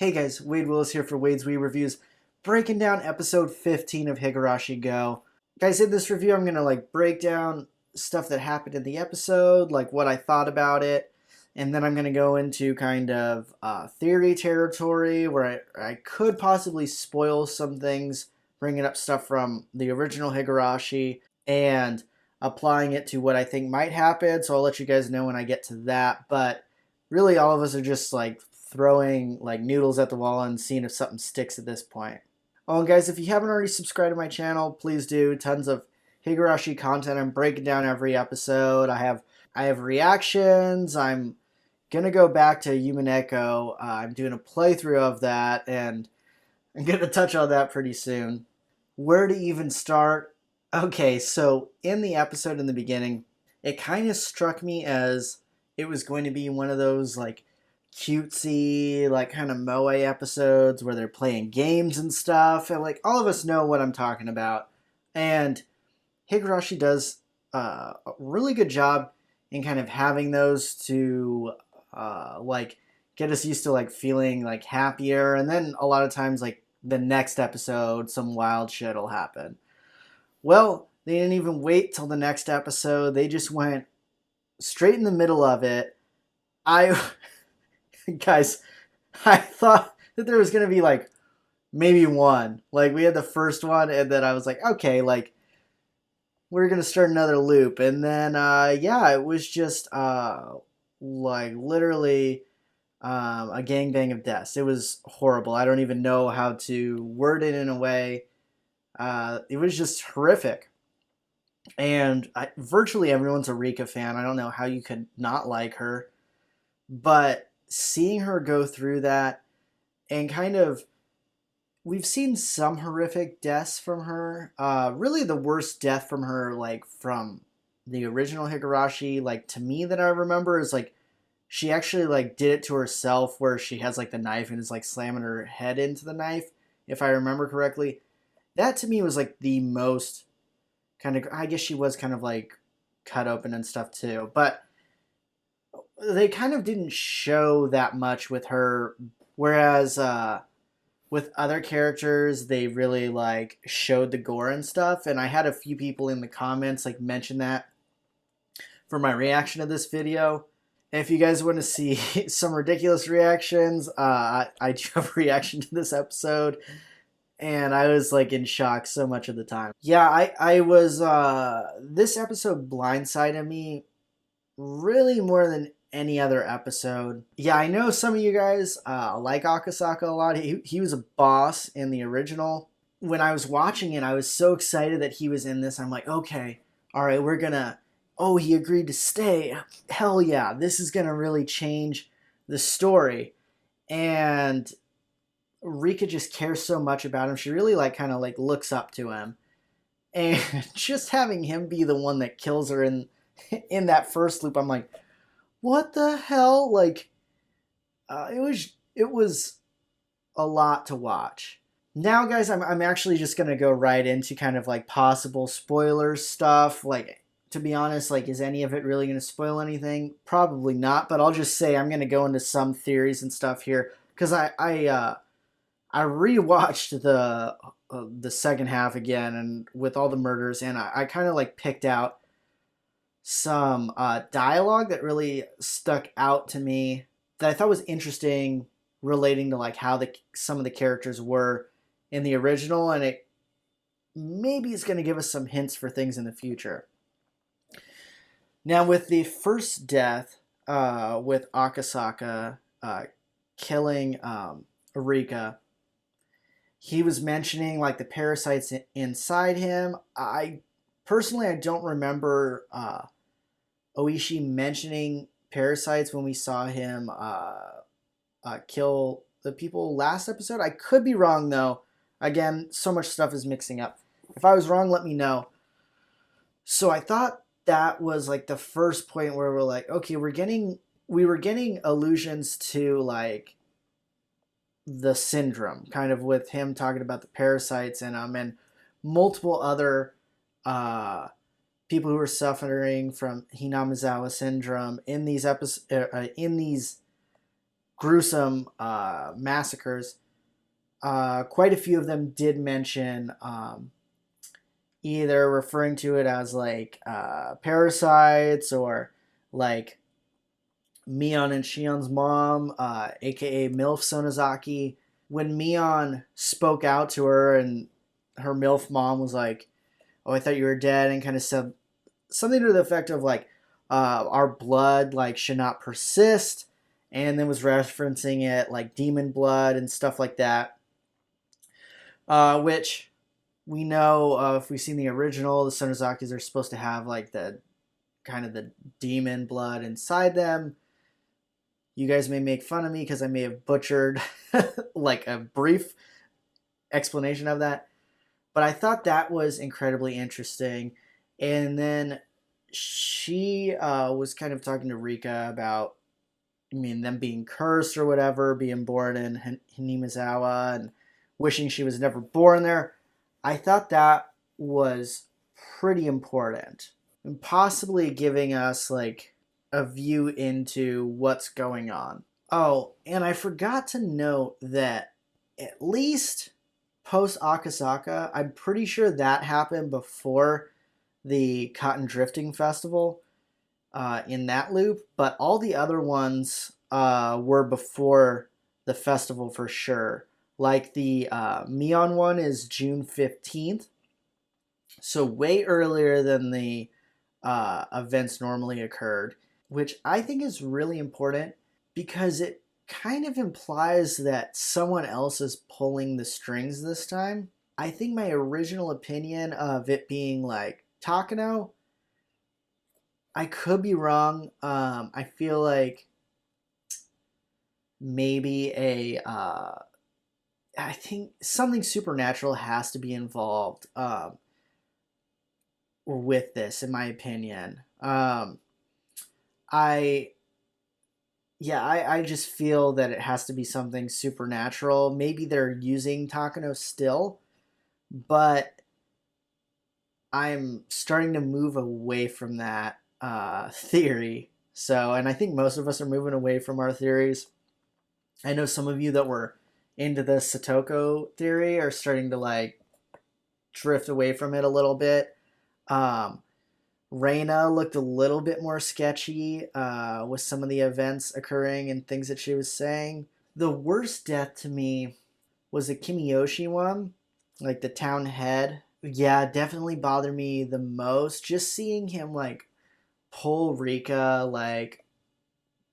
Hey guys, Wade Willis here for Wade's Wii Reviews, breaking down episode 15 of Higurashi Go. Guys, in this review, I'm gonna break down stuff that happened in the episode, like what I thought about it, and then I'm gonna go into kind of theory territory where I could possibly spoil some things, bringing up stuff from the original Higurashi and applying it to what I think might happen. So I'll let you guys know when I get to that. But really, all of us are just throwing noodles at the wall and seeing if something sticks at this point. Oh, and guys, if you haven't already subscribed to my channel, please do. Tons of Higurashi content. I'm breaking down every episode. I have reactions. I'm gonna go back to Yumeneko. I'm doing a playthrough of that, and I'm gonna touch on that pretty soon. Where to even start? Okay, so in the episode in the beginning, it kind of struck me as it was going to be one of those cutesy, kind of moe episodes where they're playing games and stuff. And all of us know what I'm talking about. And Higurashi does a really good job in kind of having those to get us used to feeling happier. And then a lot of times the next episode, some wild shit will happen. Well, they didn't even wait till the next episode. They just went straight in the middle of it. Guys, I thought that there was going to be maybe one. We had the first one, and then I was like, okay, we're going to start another loop. And then, yeah, it was just literally a gangbang of deaths. It was horrible. I don't even know how to word it in a way. It was just horrific. And virtually everyone's a Rika fan. I don't know how you could not like her. But seeing her go through that and we've seen some horrific deaths from her. Really the worst death from her, from the original Higurashi, to me that I remember is she actually did it to herself where she has the knife and is slamming her head into the knife, if I remember correctly. That to me was the most I guess she was cut open and stuff too, but they kind of didn't show that much with her, whereas with other characters they really showed the gore and stuff. And I had a few people in the comments mention that for my reaction to this video. And if you guys want to see some ridiculous reactions, I do have a reaction to this episode, and I was in shock so much of the time. Yeah, I was this episode blindsided me really more than any other episode. Yeah, I know some of you guys like Akasaka a lot. He was a boss in the original. When I was watching it, I was so excited that he was in this. I'm like, okay, all right, we're gonna... Oh, he agreed to stay. Hell yeah, this is gonna really change the story. And Rika just cares so much about him. She really looks up to him. And just having him be the one that kills her in that first loop, I'm like, what the hell? It was a lot to watch. Now, guys, I'm actually just gonna go right into possible spoiler stuff. To be honest, is any of it really gonna spoil anything? Probably not. But I'll just say I'm gonna go into some theories and stuff here because I rewatched the second half again, and with all the murders, and I kind of picked out some dialogue that really stuck out to me that I thought was interesting, relating to how some of the characters were in the original, and it maybe is going to give us some hints for things in the future. Now, with the first death, with Akasaka killing Rika, he was mentioning the parasites inside him. Personally, I don't remember Oishi mentioning parasites when we saw him kill the people last episode. I could be wrong, though. Again, so much stuff is mixing up. If I was wrong, let me know. So I thought that was the first point where we're okay, we were getting allusions to the syndrome, kind of with him talking about the parasites in him and multiple other people who are suffering from Hinamizawa syndrome in these gruesome massacres, quite a few of them did mention either referring to it as like parasites or like Mion and Shion's mom, aka MILF Sonozaki. When Mion spoke out to her and her MILF mom was like, "Oh, I thought you were dead," and kind of said something to the effect of like, "Our blood like should not persist," and then was referencing it like demon blood and stuff like that, which we know if we've seen the original, the Sonozakis are supposed to have like the kind of the demon blood inside them. You guys may make fun of me because I may have butchered like a brief explanation of that, but I thought that was incredibly interesting. And then she was kind of talking to Rika about, I mean, them being cursed or whatever, being born in Hinimizawa and wishing she was never born there. I thought that was pretty important, and possibly giving us like a view into what's going on. Oh, and I forgot to note that at least post Akasaka, I'm pretty sure that happened before the Cotton Drifting Festival in that loop, but all the other ones were before the festival for sure. Like the Mion one is June 15th, so way earlier than the events normally occurred, which I think is really important because it kind of implies that someone else is pulling the strings this time. I think my original opinion of it being like Takano, I could be wrong. I feel like maybe I think something supernatural has to be involved with this, in my opinion. I I just feel that it has to be something supernatural. Maybe they're using Takano still, but I'm starting to move away from that theory. So, and I think most of us are moving away from our theories. I know some of you that were into the Satoko theory are starting to like drift away from it a little bit. Um, Reina looked a little bit more sketchy with some of the events occurring and things that she was saying. The worst death to me was the Kimiyoshi one, like the town head. Yeah, definitely bothered me the most. Just seeing him like pull Rika like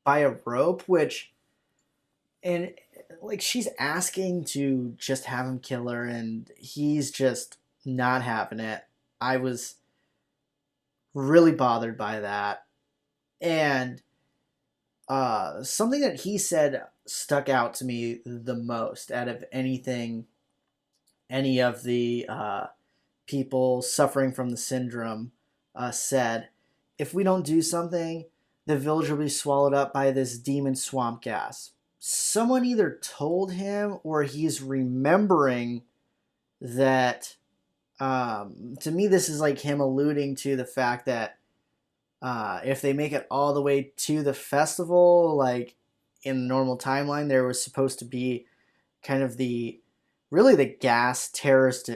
by a rope, which, and like she's asking to just have him kill her, and he's just not having it. I was really bothered by that. And something that he said stuck out to me the most out of anything, any of the people suffering from the syndrome said. If we don't do something, the village will be swallowed up by this demon swamp gas. Someone either told him or he's remembering that. To me, this is like him alluding to the fact that if they make it all the way to the festival, like in the normal timeline, there was supposed to be kind of the really the gas terrorist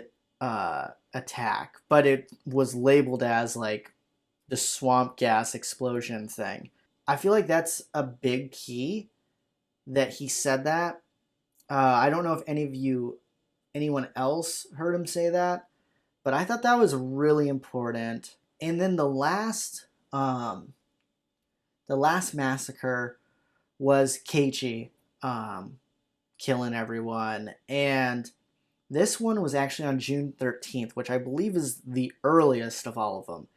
attack, but it was labeled as like the swamp gas explosion thing. I feel like that's a big key that he said that. I don't know if anyone else heard him say that, but I thought that was really important. And then the last massacre was Keiichi killing everyone, and this one was actually on June 13th, which I believe is the earliest of all of them,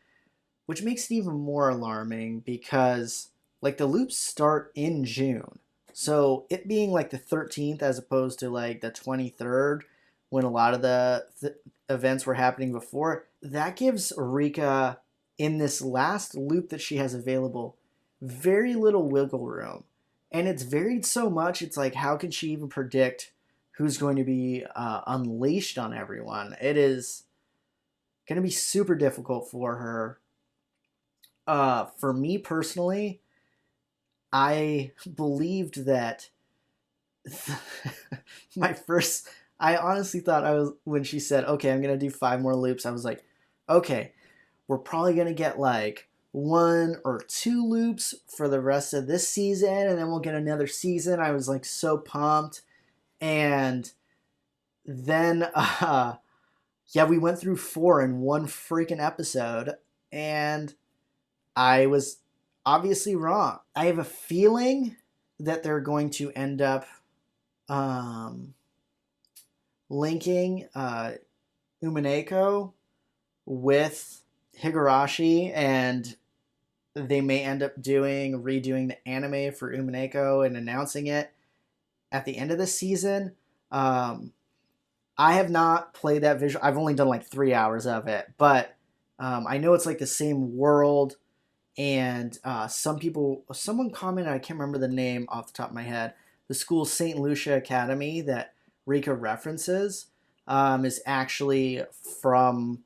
which makes it even more alarming because like the loops start in June. So it being like the 13th as opposed to like the 23rd when a lot of the events were happening before, that gives Rika in this last loop that she has available very little wiggle room. And it's varied so much, it's like, how can she even predict who's going to be unleashed on everyone? It is going to be super difficult for her. For me personally, I believed that my first, I honestly thought I was, when she said, okay, I'm going to do 5 more loops, I was like, okay, we're probably going to get like 1 or 2 loops for the rest of this season, and then we'll get another season. I was like so pumped. And then, yeah, we went through 4 in one freaking episode, and I was obviously wrong. I have a feeling that they're going to end up um, linking Umineko with Higurashi, and they may end up redoing the anime for Umineko and announcing it at the end of the season. I have not played that visual. I've only done like 3 hours of it, but I know it's like the same world. And someone commented, I can't remember the name off the top of my head, the school St. Lucia Academy that Rika references is actually from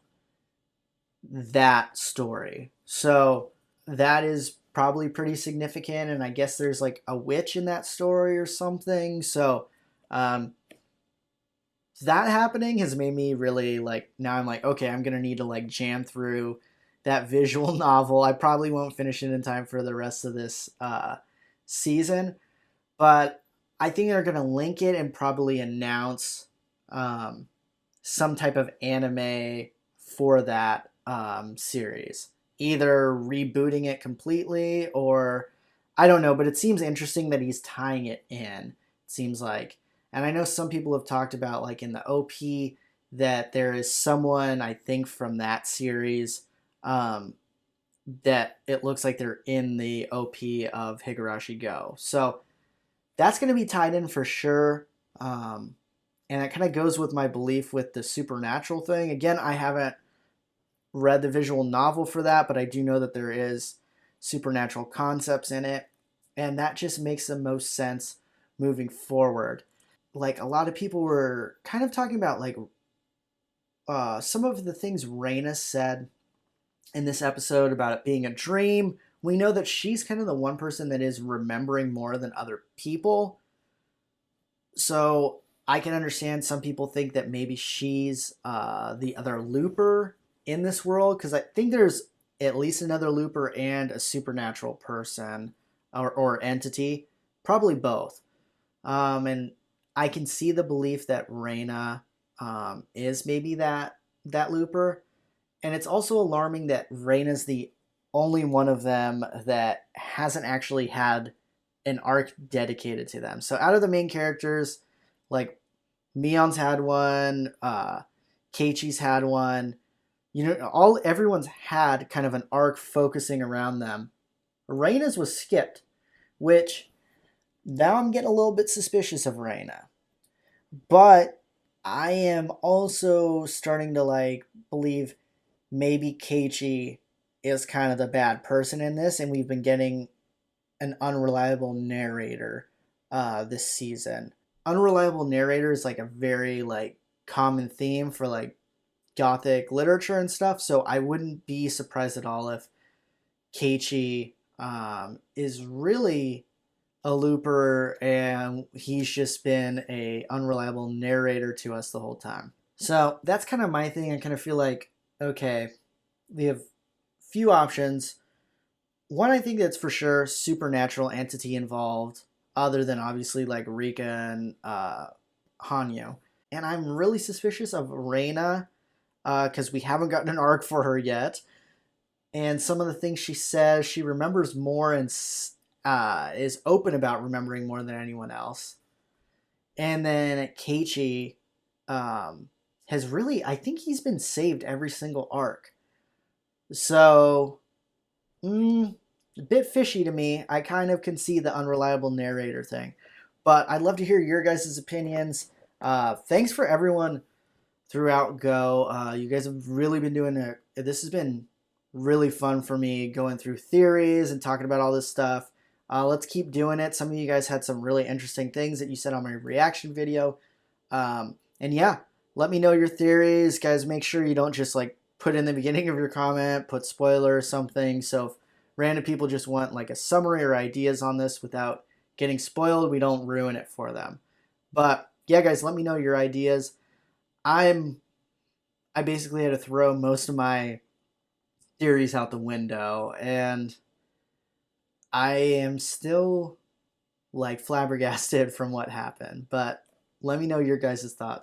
that story. So that is probably pretty significant. And I guess there's like a witch in that story or something. So um, that happening has made me really like, now I'm like, okay, I'm going to need to like jam through that visual novel. I probably won't finish it in time for the rest of this season, but I think they're going to link it and probably announce um, some type of anime for that series. Either rebooting it completely or I don't know, but it seems interesting that he's tying it in. It seems like. And I know some people have talked about, like in the OP, that there is someone, I think, from that series um, that it looks like they're in the OP of Higurashi Go. So that's going to be tied in for sure. And it kind of goes with my belief with the supernatural thing. Again, I haven't read the visual novel for that, but I do know that there is supernatural concepts in it. And that just makes the most sense moving forward. Like a lot of people were kind of talking about like some of the things Raina said in this episode about it being a dream. We know that she's kind of the one person that is remembering more than other people. So I can understand some people think that maybe she's the other looper in this world, because I think there's at least another looper and a supernatural person or entity, probably both. And I can see the belief that Reina is maybe that looper, and it's also alarming that Reina's the only one of them that hasn't actually had an arc dedicated to them. So out of the main characters, like Mion's had one, Keiichi's had one. You know, everyone's had kind of an arc focusing around them. Reina's was skipped, which now I'm getting a little bit suspicious of Reina. But I am also starting to like believe maybe Keiichi is kind of the bad person in this, and we've been getting an unreliable narrator this season. Unreliable narrator is like a very like common theme for like gothic literature and stuff, so I wouldn't be surprised at all if Keiichi is really a looper and he's just been a unreliable narrator to us the whole time. So that's kind of my thing. I kind of feel like, okay, we have few options. One, I think that's for sure supernatural entity involved, other than obviously like Rika and Hanyo. And I'm really suspicious of Reina because we haven't gotten an arc for her yet. And some of the things she says, she remembers more and is open about remembering more than anyone else. And then Keiichi has really, I think he's been saved every single arc. So, a bit fishy to me. I kind of can see the unreliable narrator thing. But I'd love to hear your guys' opinions. Thanks for everyone throughout Go. You guys have really been doing it. This has been really fun for me going through theories and talking about all this stuff. Let's keep doing it. Some of you guys had some really interesting things that you said on my reaction video. And yeah, let me know your theories. Guys, make sure you don't just like put in the beginning of your comment, put spoiler or something. So if random people just want like a summary or ideas on this without getting spoiled, we don't ruin it for them. But yeah, guys, let me know your ideas. I'm I basically had to throw most of my theories out the window, and I am still like flabbergasted from what happened. But let me know your guys' thoughts.